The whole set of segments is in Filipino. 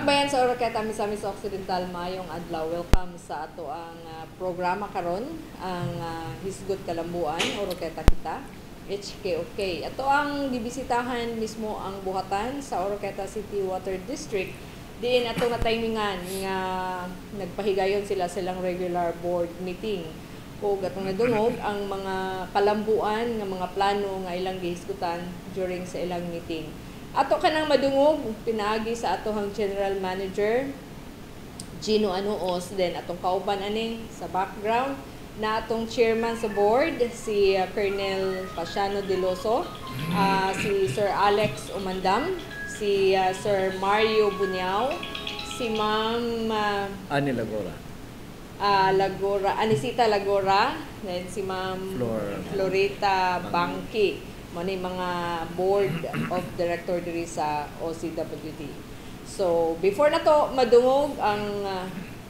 Dakbayan sa Oroqueta, Misamis Occidental, mayong adlaw. Welcome sa ato ang programa karon, ang Hisgot Kalambuan, Oroqueta Kita, HKOK. Ato ang bibisitahan mismo ang buhatan sa Oroqueta City Water District. Diin ato nga timingan nga nagpahigayon sila silang regular board meeting. O atong nadungog ang mga kalambuan nga mga plano nga ilang gihisgutan during sa ilang meeting. Ato kanang madungog, pinaagi sa atohang General Manager, Gino Anuos, then atong kauban ani sa background, na atong chairman sa board, si Colonel Pasiano Deloso, si Sir Alex Umandam, si Sir Mario Bunyao, si Ma'am Ani Lagora. Anisita Lagora, then si Ma'am Florita Bangki. Mani mga board of director diri sa OCWD. So, before na to madungog ang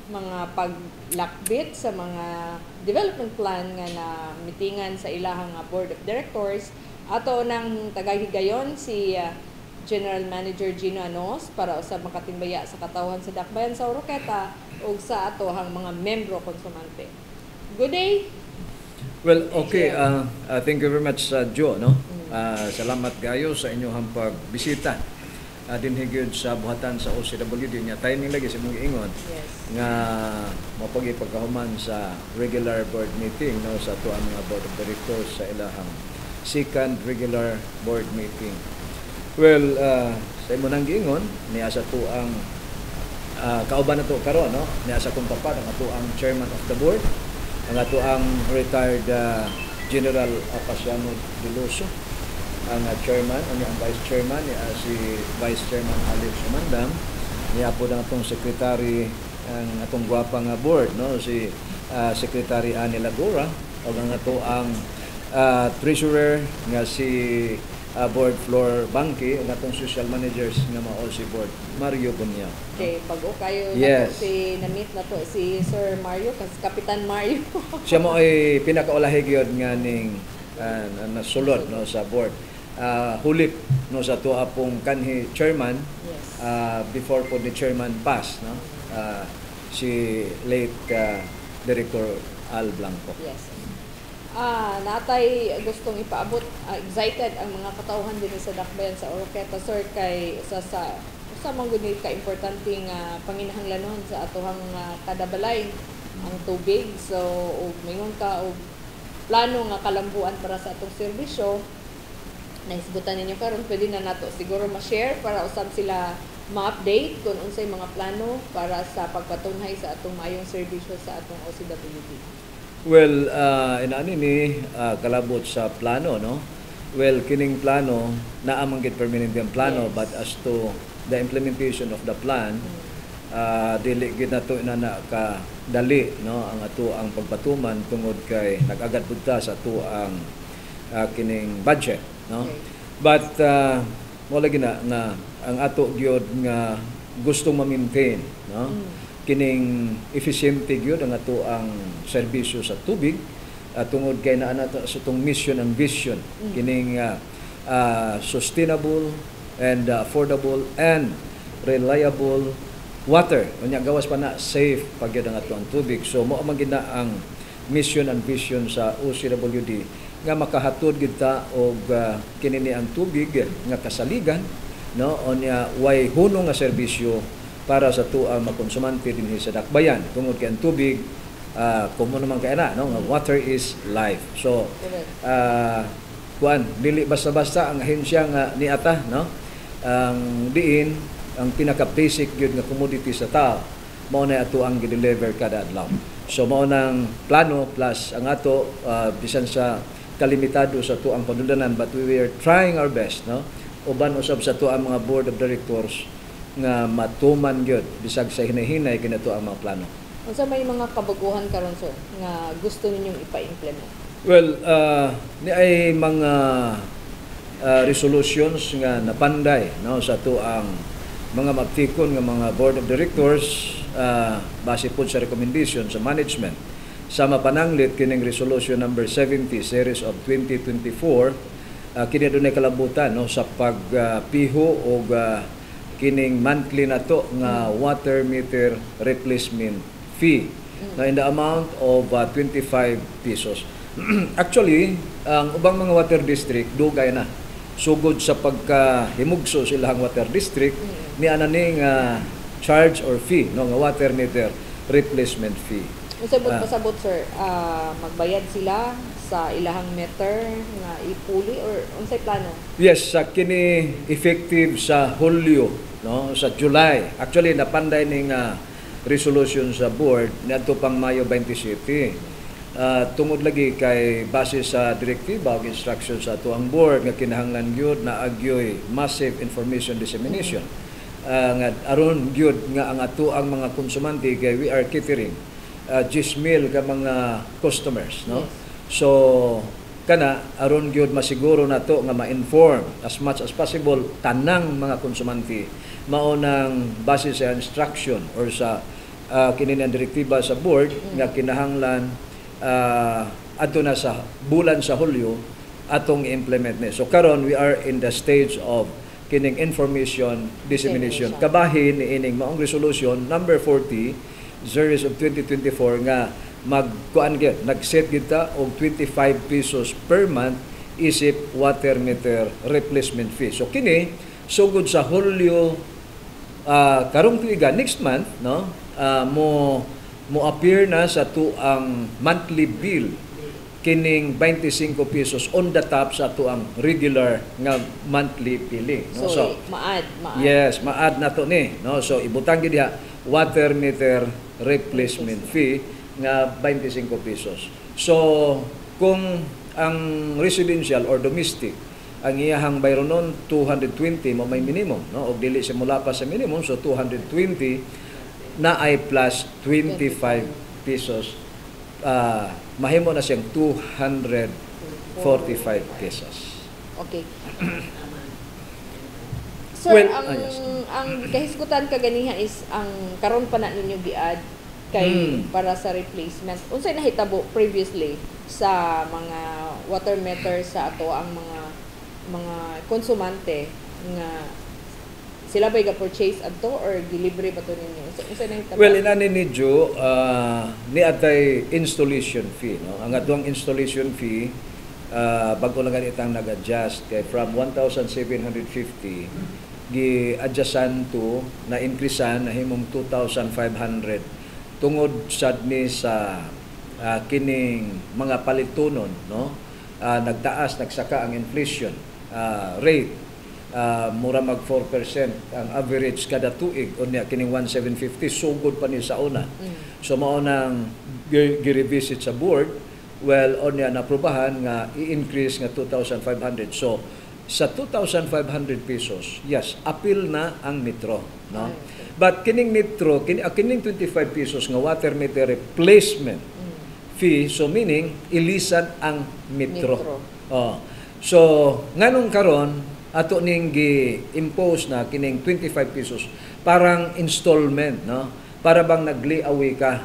mga paglakbit sa mga development plan nga na mitingan sa ilahang board of directors, ato nang tagahigayon si General Manager Gino Anos para usab makatimbaya sa katawhan sa Dakbayan sa Oroqueta ug sa atohang mga membro konsumante. Good day. Well, okay. Thank you very much, Joe. No? Salamat kayo sa inyong pagbisita. Dinhigod sa buhatan sa OCWD niya. Timing lagi sa mong ingon. Yes. Nga mapagipagkahuman sa regular board meeting no, sa tuang mga board of directors sa ilahang second regular board meeting. Well, sa imo nang giingon, niya sa tuang kauban na to karon, no? Niya sa kong papad ang tuang chairman of the board, ang ato ang retired General Pasiano Deloso, ang chairman, ang vice chairman, si Vice Chairman Alex Umandam, niya po na itong secretary, ang atong gwapang board, no? Si Secretary Ani Lagora, o ang ato ang treasurer nga si board floor Bangki, ang atong social managers nga mao si board Mario Bunyao. Okay, pag-o kayo yes. na-meet na to si Sir Mario, Kapitan Mario. Siya mo ay pinakaulahig yun nga ning nasulod no, sa board. Hulip no, sa tuwa pong kanhi chairman, yes. Before po the chairman pass, no? Si late Director Al Blanco. Yes. Natay gustong ipaabot, excited ang mga katauhan din sa Dakbayan sa Oroqueta, sir, kay sa mangguni ka importanteng panginahanglanon sa atohang kadabalay ang tubig. So og mingon ka og plano nga kalambuan para sa atong serbisyo naisgutan ninyo karon, pwede na nato siguro ma-share para usab sila ma-update kung unsay mga plano para sa pagpatunhay sa atong maayong serbisyo sa atong OCWD. Well, inani ni kalabot sa plano, no? Well, kining plano naamang gid permanent yung plano, yes. But as to the implementation of the plan, dili gid nato na ka dali, no, ang ato ang pagpatuman tungod kay nag-agad pud ta sa ato ang kining budget, no? Okay. But mo lagi na ang ato gyud nga gustong ma-maintain, no? Kining efficiente gyud ang ato ang serbisyo sa tubig tungod kay naa nato sa itong mission and vision, kining sustainable and affordable and reliable water. Unya gawas pa na safe pagyud ang ato ang tubig. So mao man gid na ang mission and vision sa OCWD nga makahatod gid ta og kini ang tubig nga kasaligan, no, unya way hunong nga serbisyo para sa tuang makonsumante dinhi sa Dakbayan tungod kay ang tubig kumo naman kay na, no, water is life. So dili basta-basta ang ahensya nga niata, no, ang diin ang pinaka basic gyud nga commodity sa tao mao na ato ang gi-deliver kada adlaw. So mao nang plano plus ang ato bisan sa kalimitado sa tuang panulunan, but we are trying our best, no, uban usab sa tuang mga board of directors nga matuman gyud bisag sa hinahinay kinato ang mga plano. Unsa may mga kabaguhan karon, sir, nga gusto ninyong ipa-implement? Well, ni ay mga resolutions nga napanday, no, sa tuang mga magtikon nga mga board of directors base po sa recommendation sa management. Sama pananglit kining resolution number 70 series of 2024 kini dunay kalabutan, no, sa pagpiho og kining monthly na to nga water meter replacement fee na in the amount of 25 pesos. Actually, ang ubang mga water district dugay na sugod sa pagkahimugso silang water district ni ananing charge or fee no nga water meter replacement fee. Pasabot sir, magbayad sila sa ilahang meter nga ipuli or unsay plano? Yes, sa kini effective sa Hulyo, no, sa July. Actually napanday ning resolution sa board niadto pang Mayo 27. Tungod lagi kay base sa direktiba ug instructions sa ato ang board nga kinahanglan gyud na agyoy massive information dissemination. Nga aron gyud nga ang ato ang mga konsumante kay we are catering 10,000 ka mga customers, no? Yes. So kana aron gyud masiguro nato nga ma-inform as much as possible tanang mga konsumante mao nang base sa instruction or sa kini nga direktiba sa board nga kinahanglan adto na sa bulan sa Hulyo atong implement ni. So karon we are in the stage of kining information dissemination. Kabahin ni ining maong resolution number 40 series of 2024 nga magkuan gyud nag-set kita og 25 pesos per month isip water meter replacement fee. So kini sugod sa Hulyo karong tuiga next month, no, mo appear na sa tuang monthly bill kining 25 pesos on the top sa tuang regular nga monthly billing, no? So maad. Yes, maad na to ni, no? So ibutang gid diha water meter replacement fee nga 25 pesos. So kung ang residential or domestic ang iyahang bayron nun 220 mo may minimum, no, og dili siya mula pa sa minimum, so 220 na ay plus 25 pesos, mahimo na siyang 245 pesos. Okay. Sir, Well, ang kahisgutan kaganiha is ang karon pa na ninyo giad kay para sa replacement. Unsay nahitabo previously sa mga water meter sa ato ang mga konsumante nga sila ba'y ga-purchase adto or delivery ba to ninyo? Unsay nahitabo? Well, inani ni Jo, ni atay installation fee, no? Ang atong installation fee bago lang ganitang nag-adjust kay from 1,750 gi-adjustan to na increasean na himong 2,500 tungod sad ni sa kining mga palitunon, no? Nagtaas nagsaka ang inflation rate, mura mag 4% ang average kada tuig unya kining 1,750 sugod pa ni sa una. So mao nang gi-revisit sa board, well unya naprobahan nga i-increase nga 2,500. So sa 2,500 pesos, yes, appeal na ang metro, no? But kining metro, kining 25 pesos nga water meter replacement fee, so meaning ilisan ang metro. Oh. So nganong karon ato ning gi-impose na kining 25 pesos parang installment, no? Para bang nagli-away ka,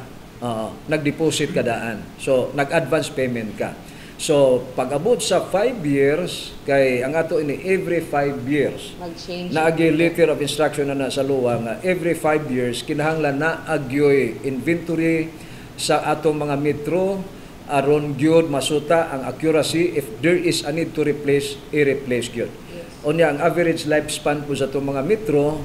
nag-deposit ka daan. So nag-advance payment ka. So pag-abot sa 5 years kay ang ato ini every 5 years mag-change na agi letter of instruction na sa luwa nga every 5 years kinahanglan na agyoy inventory sa atong mga metro aron gyud masuta ang accuracy if there is a need to replace, i-replace gyud. Unya ang average lifespan po sa atong mga metro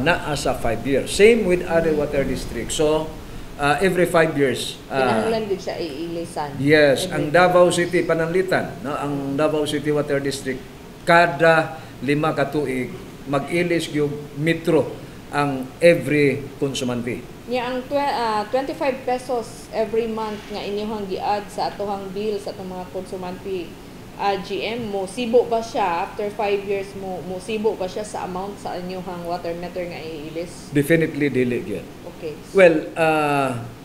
naa sa 5 years. Same with other water districts. So every 5 years kinahanglan gid siya iilisan. Yes, ang Davao City pananglitan, no, ang Davao City Water District kada 5 ka tuig mag-ilis gyud metro ang every konsumante. Nya ang 25 pesos every month nga inyong giad sa atohang bill sa atong mga konsumante, GM mo sibo ba siya after 5 years mo sibo ba siya sa amount sa inyong water meter nga iilis? Definitely dili gyud. Okay. Well,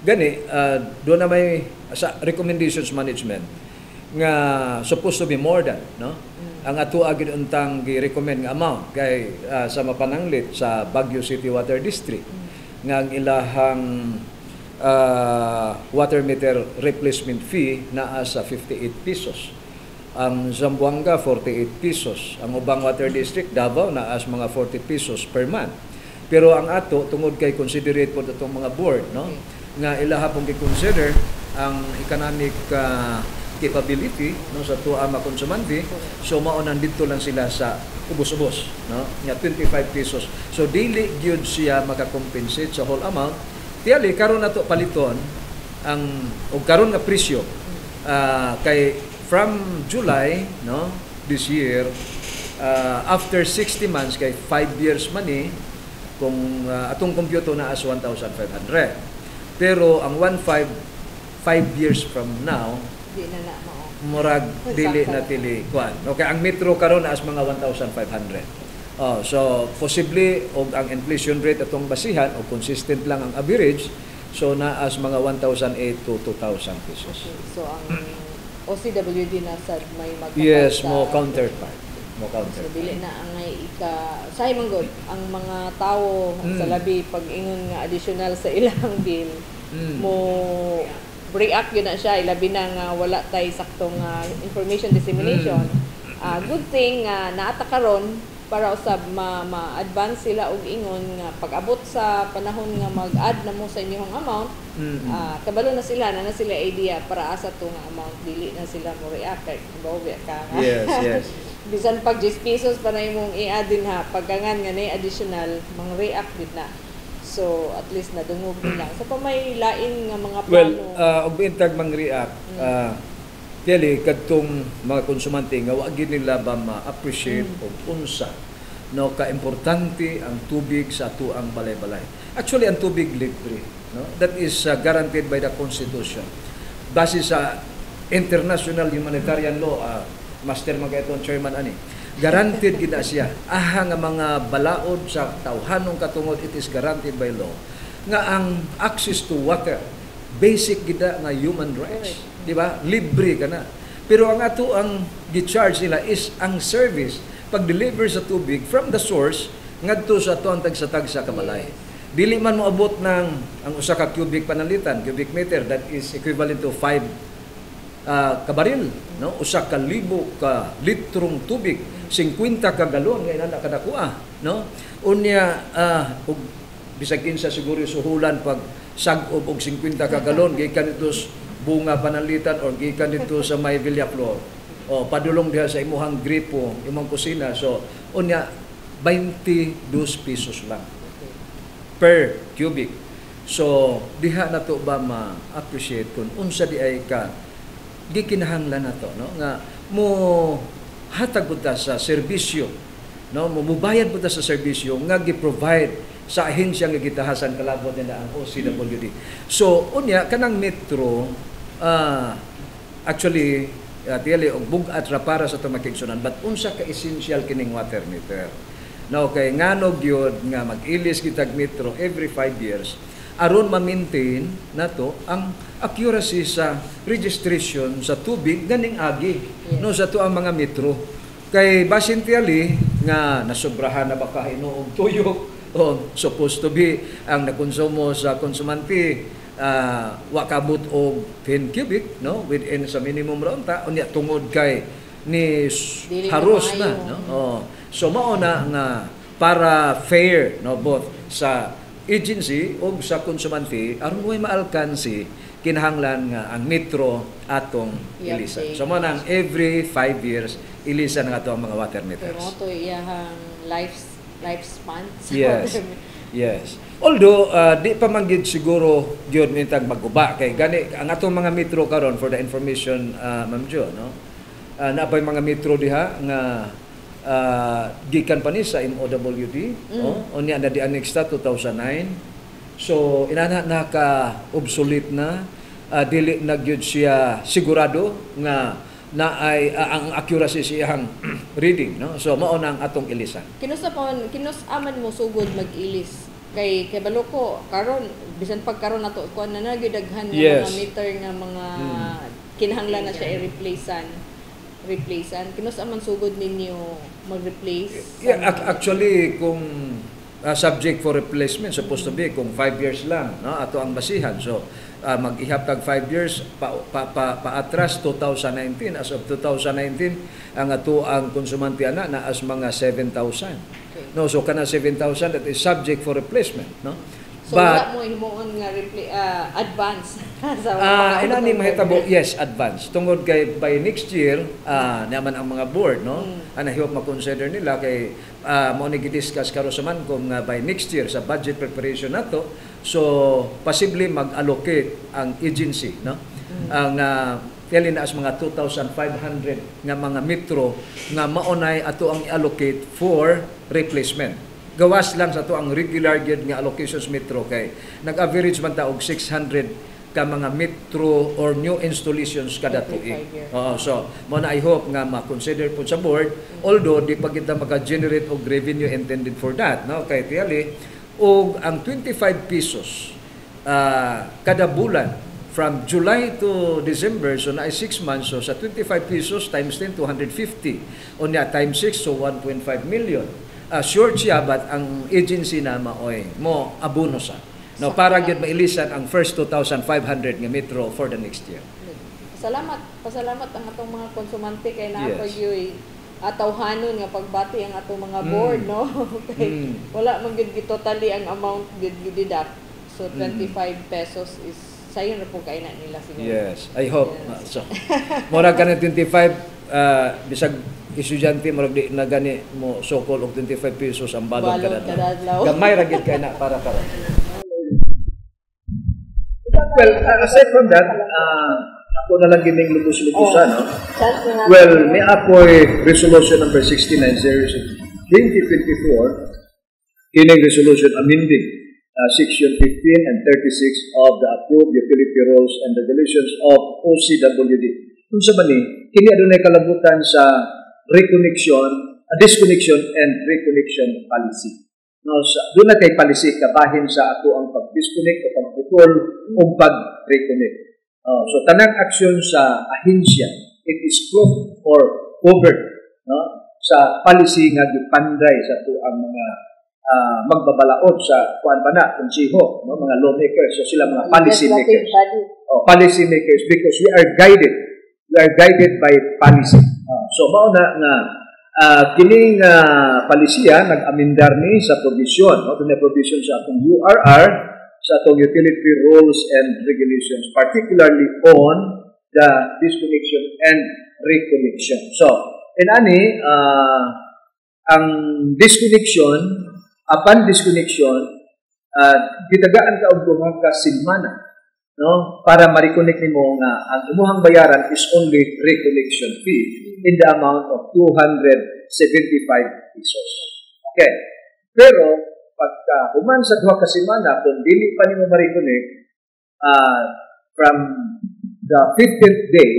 gani do na may sa recommendations management nga supposed to be more than, no? Ang ato agid untang gi-recommend nga amount kay sa mapananglit sa Baguio City Water District nga ang ilahang water meter replacement fee naa sa 58 pesos. Ang Zamboanga 48 pesos. Ang ubang water district Davao na as mga 40 pesos per month. Pero ang ato tungod kay considerate po itong mga board, no? Nga ilaha pong i-consider ang economic capability, no, sa tuwa makonsumante. So mao nandito lang sila sa ubos-ubos, no? Nga 25 pesos. So dili gyud siya makakompensate sa whole amount. Tiyali karon nato paliton ang og karon nga presyo kay from July, no, this year, after 60 months kay 5 years man ni kung atong kompyuto na as 1,500. Pero ang 5 years from now, Di na na mao. murag dili na tili kuan. Okay, ang metro karon as mga 1,500. So possibly og ang inflation rate atong basihan o consistent lang ang average, so na as mga 1,008 to 2,000 pesos. Okay. So ang OCWD na sad may magpapal Yes, sa- mo counterpart. Mo So counterpart. dili na ang say manggod ang mga tawo sa labi pag ingon nga additional sa ilang bill mo react yun na siya ilabi na nga wala tay saktong information dissemination. Good thing nga naata karon para usab ma-advance sila og ingon nga pag-abot sa panahon nga mag-add na mo sa inyong amount, kabalo na sila idea para asa to nga amount dili na sila mo react kay bawya ka. Yes, yes. Bisan pag 10 pesos pa na imong i-add din ha, paggangan nga na additional, mang react din na. So, at least nadungog din lang. So, pa may lain nga mga Well, plano. og intag mang-react, kaya kadtong mga konsumante nga wa gid nila ba ma-appreciate og unsa no ka-importante ang tubig sa atuang balay-balay. Actually, ang tubig libre, no? That is guaranteed by the Constitution. Base sa international humanitarian law, master magayton chairman ani. Guaranteed gid na siya. Aha nga mga balaod sa tawhanong katungod, it is guaranteed by law nga ang access to water basic gida nga human rights, di ba? Libre ka na. Pero ang ato ang gi-charge nila is ang service pag-deliver sa tubig from the source ngadto sa ato ang tagsa-tagsa kabalay. Dili man mo abot ng ang usa ka cubic panalitan, cubic meter, that is equivalent to 5 kabaril, no? Usa ka libo ka litrong tubig, 50 ka galon nga inana kadakua, no? Unya ug bisag kinsa siguro suhulan pag sag-ob og 50 ka galon gikan dito bunga panalitan or gikan dito sa may Villa Flor. O padulong diha sa imuhang gripo, imong kusina. So unya 22 pesos lang per cubic. So diha nato ba ma-appreciate kung unsa di ay ka gikinahanglan nato, no, nga mo hatag pud ta sa serbisyo, no, mo mubayad pud ta sa serbisyo nga gi-provide sa ahensya nga gitahasan kalabot nila ang OCWD. So unya kanang metro actually tiyali og bugat ra para sa tumakigsunan, but unsa ka essential kining water meter. No, kay ngano gyud nga mag-ilis kitag metro every 5 years aron ma-maintain nato ang accuracy sa registration sa tubig ganing agi, no, sa to ang mga metro. Kay basin tiyali nga nasobrahan na baka hinuog tuyok o supposed to be ang nakonsumo sa konsumante wa kabot og 10 cubic, no, within sa minimum raunta unya tungod kay ni Dili haros na, maayo. no. So mao na nga para fair, no, both sa agency o sa konsumante aron way maalkansi kinahanglan nga ang metro atong ilisan. So mao nang every 5 years ilisan nga ato ang mga water Kay meters. mo to iyahang lifespan. So, Yes. Yes. Although di pa man gid siguro gyud nitag maguba kay gani ang atong mga metro karon for the information, Ma'am Jo, no. Naapay mga metro diha nga gikan pa ni sa MOWD, unya na di annex ta 2009. So inana naka obsolete na, dili na gyud siya sigurado nga na ay ang accuracy siyang reading, no. So mao na ang atong ilisan. Kinus-aman mo sugod mag-ilis. Kay balo ko karon bisan pag karon nato kuan na nagidaghan nga Yes. mga meter nga mga kinahanglan na siya i-replacean. Kinus-aman sugod ninyo mag-replace. Yeah, actually kung subject for replacement supposed to be kung 5 years lang, no, ato ang basihan. So mag-ihap tag 5 years paatras 2019. As of 2019 ang ato ang konsumante ana na as mga 7,000. Okay. No, so kana 7,000 that is subject for replacement, no. So wala mo himuon nga advance sa mga inani mahitabo, yes, advance. Tungod kay by next year, naman ang mga board, no? I hope ma-consider nila kay mo ni gidiscuss karon sa Mancom nga by next year sa budget preparation nato, so possibly mag-allocate ang agency, no? Ang teli na as mga 2,500 nga mga metro nga maunay ato ang i-allocate for replacement. Gawas lang sa to ang regular gyud nga allocations metro kay nag-average man ta og 600 ka mga metro or new installations kada tuig. So mo na I hope nga ma-consider po sa board, although di pa kita maka-generate og revenue intended for that, no, kay tiyali og ang 25 pesos kada bulan from July to December, so na ay 6 months, so sa 25 pesos times 10, 250. O niya, times 6, so 1.5 million. Sure siya, but ang agency na maoy mo abono sa. No, para gyud mailisan ang first 2,500 nga metro for the next year. Pasalamat ang atong mga konsumante kay naa Yes. yoy atawhanon nga pagbati ang atong mga board, no? Kay wala man gyud totally ang amount gyud deduct. So 25 pesos is sayon ra po kay na nila siguro. Yes, I hope. Yes. So mura ka na 25 bisag estudyante murag di na gani mo sokol og 25 pesos ang balon kada adlaw. Gamay ra gid kay na para karon. Well, aside from that, ako na lang gining lubos-lubusan, no? Well, may apoy resolution number 69 series of 2024, kining resolution amending section 15 and 36 of the approved utility rules and regulations of OCWD. Kung sa mani, kini adunay kalabutan sa disconnection and reconnection policy. No, doon na kay policy kabahin sa ato ang pag-disconnect o pag-putol o pag-reconnect. So, tanang aksyon sa ahensya, it is cloaked or covered, no, sa policy nga gipanday sa ato ang mga magbabalaod sa kuan ba na, konseho, no, mga lawmakers, so sila mga policy makers. Policy makers, because we are guided by policy. So, mauna nga kining palisiya nag-amendar ni sa provision, no, na provision sa atong URR, sa atong utility rules and regulations, particularly on the disconnection and reconnection. So, inani ang disconnection, upon disconnection, gitagaan ka og duha ka semana, no, para ma-reconnect nimo nga ang imuhang bayaran is only reconnection fee in the amount of 275 pesos. Okay. Pero pagka human sa duha ka semana kung dili pa nimo ma-reconnect from the 15th day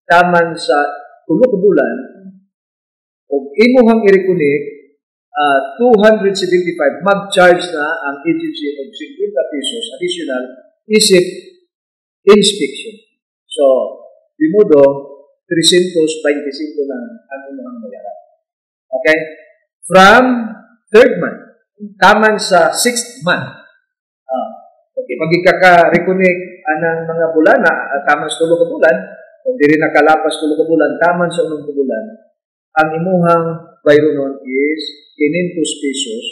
taman sa tulo ka bulan ug imuhang i-reconnect 275 mag-charge na ang agency og 50 pesos additional isip inspection. So, di modo 325 lang ang inyong bayaran. Okay? From 3rd month, taman sa 6th month, okay, magikaka-reconnect anang mga bulana, taman sa 3 ka bulan, kung di rin nakalapas 3 ka bulan, taman sa 1 ka bulan, ang imuhang bayro nun is 500 pesos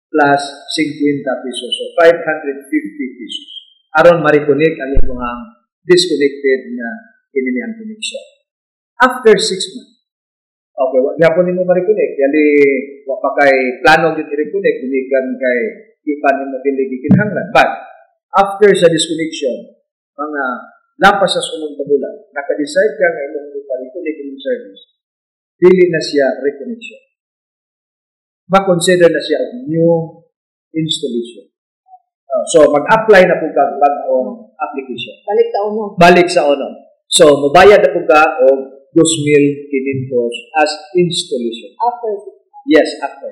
plus 50 pesos. So, 550 pesos. Aron ma-reconnect ang imuhang disconnected na kininiang connection. After 6 months, okay, wag po nimo ma-reconnect. Yali, wag pa kay plano din i-reconnect, dinikan kay ipan nimo dili gikinahanglan. But, after sa disconnection, mga lampas sa sunod na bulan, naka-decide ka nga imong i-reconnect yung service, dili na siya reconnection. Ma-consider na siya new installation. So, mag-apply na po ka bagong application. Balik sa ono. So, mabayad na po ka o 2,500 as installation. After? Yes, after.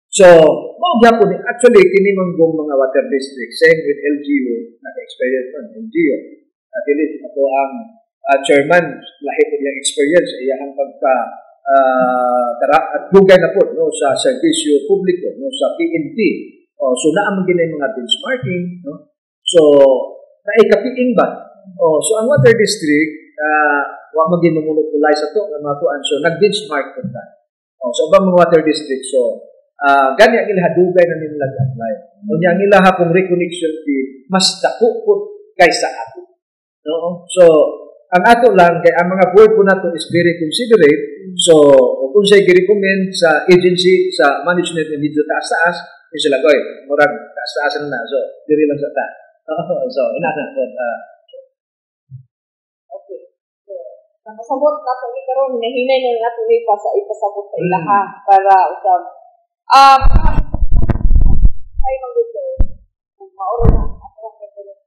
So, magyapon actually, kini manggong mga water district, same with LGU, naka-experience on LGU. At least, ito ang chairman, lahi po niyang experience, iyahang pagka at dugay na po no sa serbisyo publiko no sa PNP. So naa man gini mga benchmarking no. So naikapiing ba? So ang water district wa man ginumunod-ulay sa to nga mga tuan. So nag-benchmark po ta. So ubang mga water district so gani ang ilaha dugay na nila apply. Unya ang ilaha kung reconnection fee mas dako po kaysa ato. No? So ang ato lang kay ang mga board po nato is very considerate. So kung say gi-recommend sa agency sa management ng medyo taas-taas, sila goy, murag taas-taas na. So diri lang sa ta. So ina na po. Okay. So napasabot nato ni karon nahinay na nato ni pa sa ipasabot sa ilaha para usab ay mangusto kung maoro na ako ang reference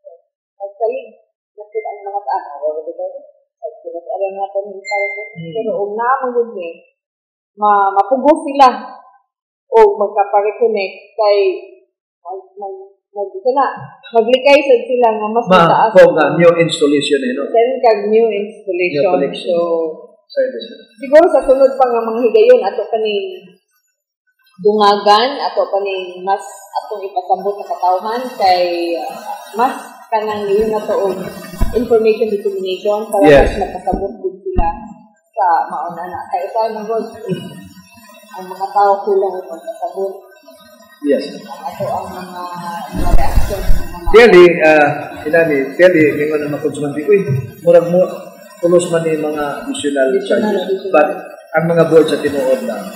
pagsalig nakita ang mga tao o dito at alam natin yung pero na mangusto mapugo sila o magka-reconnect kay maglikay sad sila nga mas mataas new installation no new installation so siguro sa sunod pa nga mga higayon ato kaning dungagan ato kaning mas atong ipasabot sa katawhan kay mas kanang yun na to og information dissemination para mas makasabot din sila sa mauna na kay sa mga ang mga tao kulang ang pagkasabot. Yes. Ato ang mga reaction Clearly, clearly, may mga consumer di, murag mo, tulos man ni mga additional charges. But, ang mga board sa tinuod lang,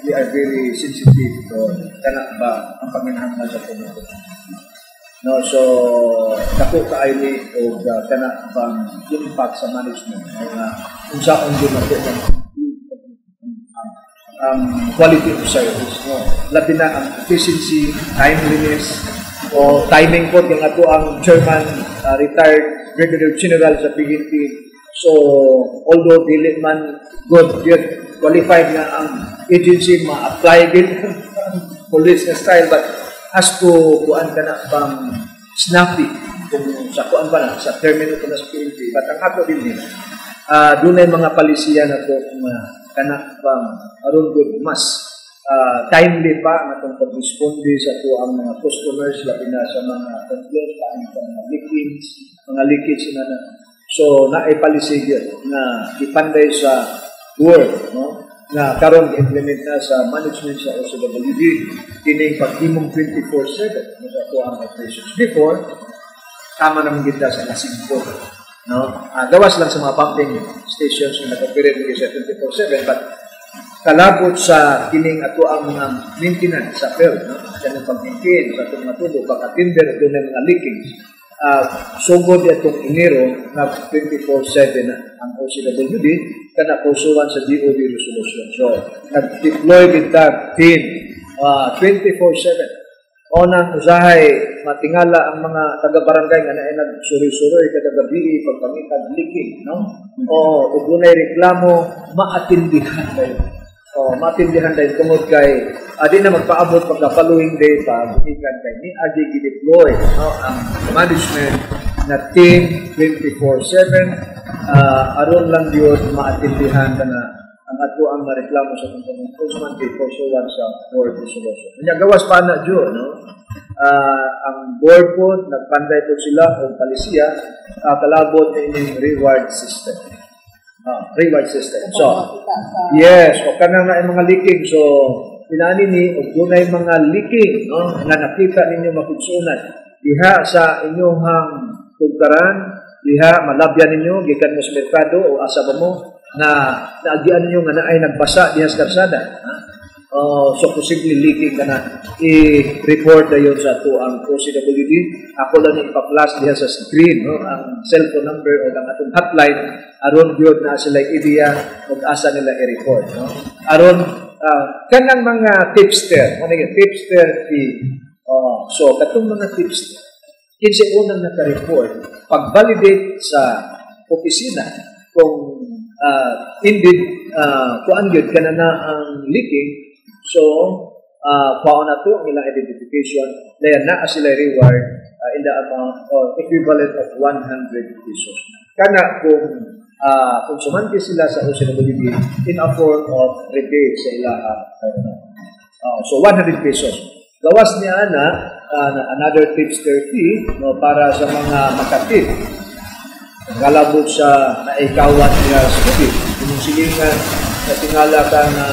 they are very sensitive to kanak ba ang panginahangan sa tinuod. No, so, dako kaayo ni o kanak bang impact sa management kung saan yun nato quality of service. No? Labi na ang efficiency, timeliness, o timing po yung ato ang chairman, retired Brigadier General sa PNP. So, although dili man good, yet qualified na ang agency ma-apply din police na style, but as to kuan ka na bang snappy, kung sa kuan ba na, sa termino ko na sa PNP, but ang ato din nila, doon ay mga palisiya na to kanak bang aron good mas timely pa ang atong pag-responde sa to ang mga customers labi na sa mga complaints sa mga leakage na so naay policy na ipanday sa work no na karon implement na sa management sa OCWD kining paghimong 24/7 sa to ang operations before tama naman kita sa lasing po. No? Gawas lang sa mga pumping stations na nag-operate sa 24/7 but kalabot sa kining ato ang mga maintenance sa field no? Kanang pag-maintain sa itong matulo baka tinder doon ng mga leakage sugod itong Enero na 24/7 na ang OCWD kana pusuan sa DOD resolution so nag-deploy kita team 24/7 Onang usahay, matingala ang mga taga-barangay nga na ay nag-suri-suri kada gabi pagpangitag leaking, no? O ugunay reklamo, maatindihan kayo. Maatindihan kayo tungod kay di na magpaabot pagka following day pa, bukikan kay ni adi gi-deploy no? Ang management na team 24/7 aron lang yun maatindihan ka na ang ato ang reklamo sa kanyang enforcement before suwan sa board resolution. Kanya gawas pa na dyan, no? Ang board po, nagpanday po sila o palisiya, kalabot na inyong reward system. Reward system. So, yes, o kanang na mga leaking. So, pinani ni, o doon ay mga leaking, no? Na nakita ninyo makiksunan. Diha sa inyong tugkaran, diha malabyan ninyo, gikan mo sa merkado o asa ba mo, na naagian ninyo nga na ay nagbasa diha sa karsada. So posible leaking ka na i-report na yun sa ito ang OCWD. Ako lang ipa-flash diha sa screen no? Ang cellphone number o ang atong hotline aron yun na sila idea kung asa nila i-report. No? Aron kanang mga tipster so katong mga tipster kinsa unang naka-report pag-validate sa opisina kung indeed kuan gyud kanana ang leaking so kuan na to ang ilang identification layan na sila reward in the amount or equivalent of 100 pesos kana kung konsumante sila sa OCWD in a form of rebate sa ilahang so 100 pesos. Gawas niya another tipster fee no, para sa mga makatip. Galabot sa naikawat niya sa tubig. Kung silingan na tingala ka na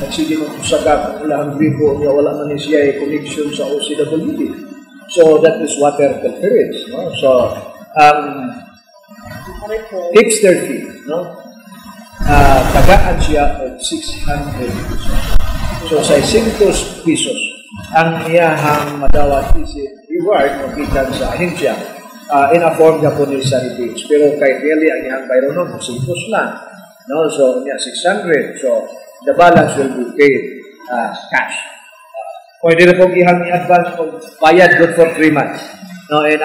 nagsigil ng pusagak ang ilahang gripo niya wala man siya connection sa OCWD. So that is water filterage. No? So tipster fee, no? Tagaan siya of 600 pesos. So, 600 pesos ang iyahang madawat isip reward o gikan sa ahensya in a form Japanese sa rebates. Pero kay Kelly, ang iyahang bayro nun, 600 lang. No? So, niya 600. So, the balance will be paid cash. Pwede na pong ihang i-advance kung bayad good for 3 months. No? And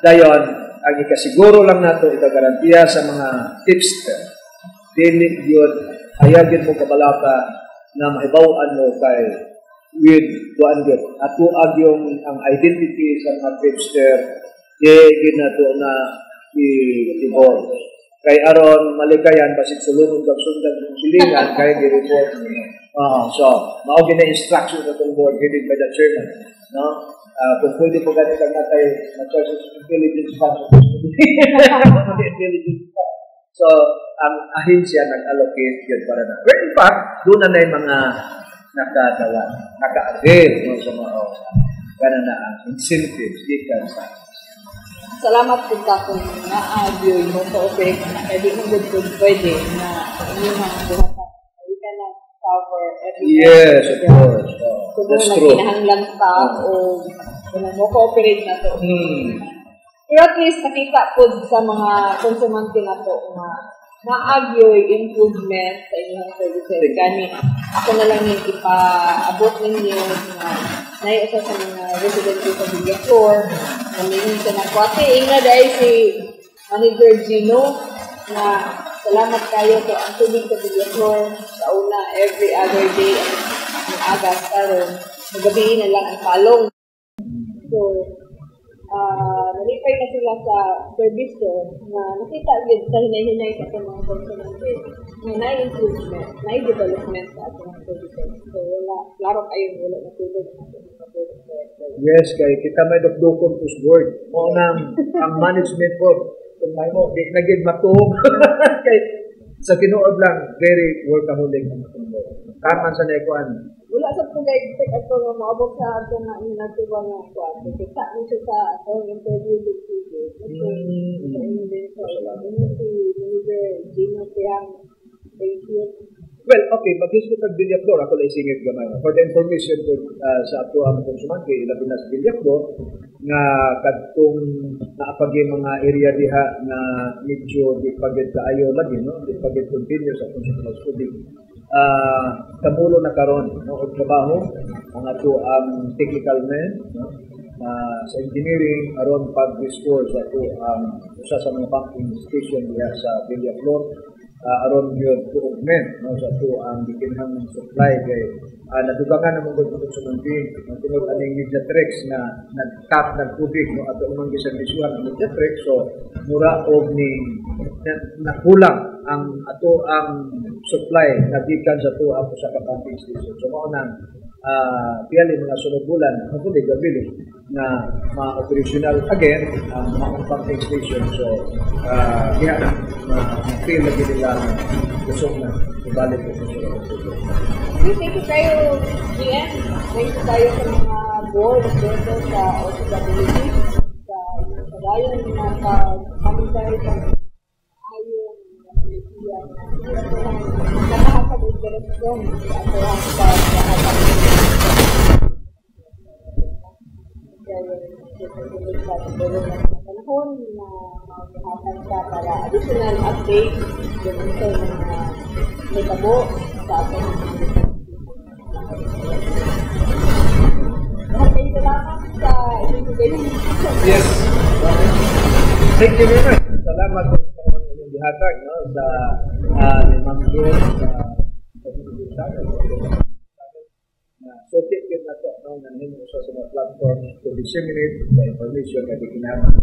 dayon, ang ikasiguro lang nato ikagarantiya sa mga tipster dili yun hayagin mo kabalaka na mahibawan mo kay with kuan gyud ato yung ang identity sa mga tipster ginato na i-report kay aron malikayan basig sulunod kag sundan ng silingan kay i-report so mao gina instruction sa board headed by the chairman no. Kung pwede po ganit ang natay intelligence fund. So, ang ahensya nag-allocate yun para na. Pero in fact, doon na yung mga naka-avail sa mga gana na ang incentives gikan sa salamat po ka kung na-audio mo ka-operate na hindi mo good pwede na inyong buhatan. We cannot cover everything. Yes, of course. So, that's true. Kinahanglan ta o mo cooperate na to. Pero at least nakita po sa mga konsumante na to na na-agyo improvement sa inyong services. Gani, ako na lang yung ipa-abot ninyo na naiusa sa mga residents sa Villa Flor, na minun sa nakwate. Ingna dahil si Manager Gino na salamat kayo to ang tubig sa Villa Flor sa una every other day ang agas karon magabihin na lang ang palong. So, nalipay na sila sa service ko na nakita din sa hinay-hinay sa mga konsumante na na-improvement, na-development sa ating services. So, klaro kayo, wala na tulog ang ating mga services. Yes, kay kita may dokdokon push board. O ang management board. Kung may mo, di naging matuhog. Kay sa tinuod lang, very workaholic ang board. Kaman sa naikuan. Wala sa pag-expect ato nga maabot sa ato nga inatiba nga kuan. Kita mo siya sa atong interview with Sige. Kasi sa inyo sa si Manager Gino Tiang. Thank you. Well, okay, mag-isip ko Villa Flor, ako lang singit gamay. For the information ko sa ato ang konsumante, ilabi na sa Villa Flor, nga kadtong naapagi mga area diha na medyo di pagid kaayo lagi, no? Di pagid continue sa consumer study. Kamulo na karon no og trabaho ang ato ang technical men no sa engineering aron pag-restore sa ato ang usa sa mga pumping station diha sa Villa Flor aron yun to augment no sa ato ang bikinhang supply kay nadugangan namang gud sa muntin ang tungod aning Mediatrex na nag-tap ng tubig no ato namang giserbisyuhan ang Mediatrex so mura og ni nakulang ang ato ang supply na gikan sa ato ang usa ka pumping station so mao nang piyali mga sunod bulan hopefully gabili na ma-operational again ang mga pumping station so diha na ma-feel lagi nila kusog na ibalik ko sa Thank you kayo, Ian. Thank you kayo sa mga board dito sa OCWD, sa inyong kagayan na pag-commentary sa ayong polisiya na nakakapag-direksyon sa ato ang panahon na maghahatan ka para additional update yung sa mga metabo sa ating maraming salamat sa inyong Yes. Thank you very much. Salamat po sa inyong bihatag no sa Ma'am Jo sa so take it na to no na sa mga platform to disseminate the information na kinahanglan